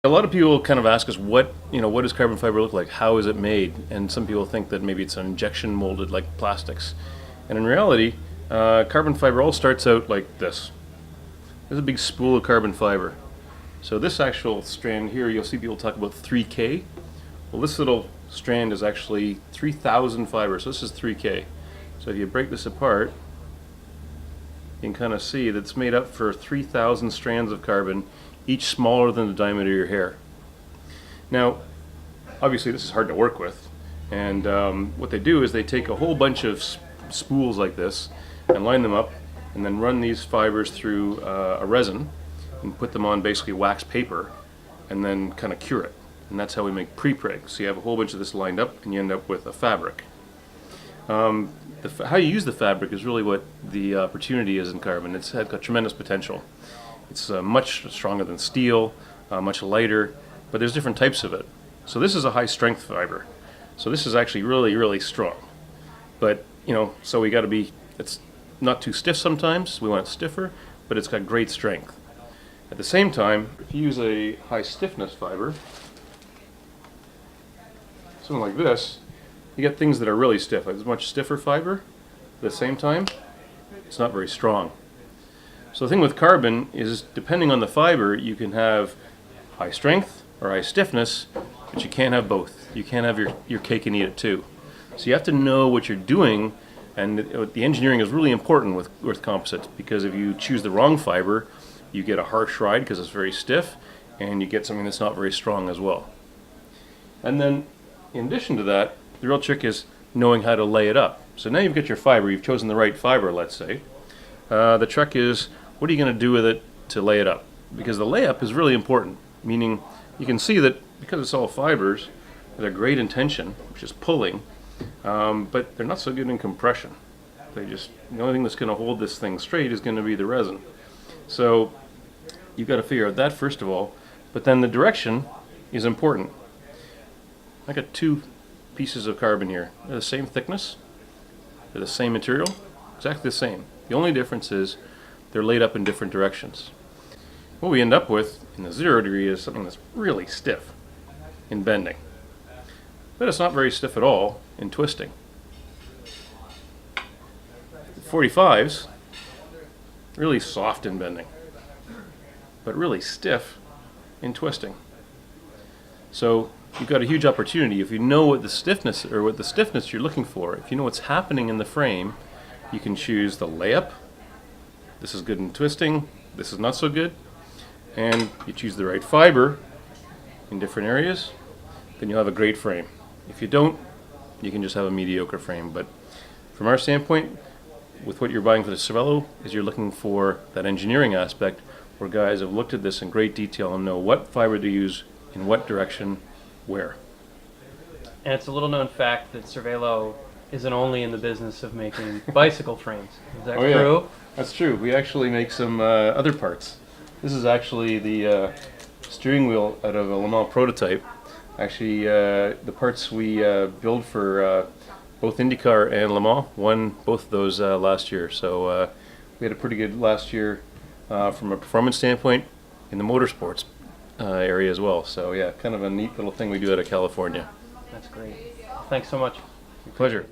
A lot of people kind of ask us what does carbon fiber look like? How is it made? And some people think that maybe it's an injection molded like plastics. And in reality, carbon fiber all starts out like this. There's a big spool of carbon fiber. So this actual strand here, you'll see people talk about 3K. Well, this little strand is actually 3,000 fibers. So this is 3K. So if you break this apart, you can kind of see that it's made up for 3,000 strands of carbon, each smaller than the diameter of your hair. Now, obviously this is hard to work with, and what they do is they take a whole bunch of spools like this and line them up and then run these fibers through a resin and put them on basically wax paper and then kind of cure it. And that's how we make pre-preg. So you have a whole bunch of this lined up and you end up with a fabric. How you use the fabric is really what the opportunity is in carbon. It's got tremendous potential. It's much stronger than steel, much lighter, but there's different types of it. So this is a high strength fiber. So this is actually really, really strong. But, so we got to be, it's not too stiff sometimes. We want it stiffer, but it's got great strength. At the same time, if you use a high stiffness fiber, something like this, you get things that are really stiff. It's a much stiffer fiber. At the same time, it's not very strong. So the thing with carbon is, depending on the fiber, you can have high strength or high stiffness, but you can't have both. You can't have your cake and eat it too. So you have to know what you're doing, and the engineering is really important with composites, because if you choose the wrong fiber, you get a harsh ride because it's very stiff, and you get something that's not very strong as well. And then, in addition to that, the real trick is knowing how to lay it up. So now you've got your fiber, you've chosen the right fiber, let's say. The trick is, what are you going to do with it to lay it up? Because the layup is really important, meaning you can see that because it's all fibers, they're great in tension, which is pulling, but they're not so good in compression. The only thing that's going to hold this thing straight is going to be the resin. So you've got to figure out that first of all, but then the direction is important. I got two pieces of carbon here. They're the same thickness, they're the same material, exactly the same. The only difference is they're laid up in different directions. What we end up with in the 0 degree is something that's really stiff in bending, but it's not very stiff at all in twisting. The 45s, really soft in bending, but really stiff in twisting. So you've got a huge opportunity if you know what the stiffness you're looking for. If you know what's happening in the frame, you can choose the layup. This is good in twisting, this is not so good. And you choose the right fiber in different areas, then you'll have a great frame. If you don't, you can just have a mediocre frame. But from our standpoint, with what you're buying for the Cervelo, is you're looking for that engineering aspect where guys have looked at this in great detail and know what fiber to use, in what direction, where. And it's a little known fact that Cervelo isn't only in the business of making bicycle frames. Is that true? Yeah. That's true. We actually make some other parts. This is actually the steering wheel out of a Le Mans prototype. Actually, the parts we build for both IndyCar and Le Mans won both of those last year. So we had a pretty good last year from a performance standpoint in the motorsports area as well. So yeah, kind of a neat little thing we do out of California. That's great. Thanks so much. Pleasure.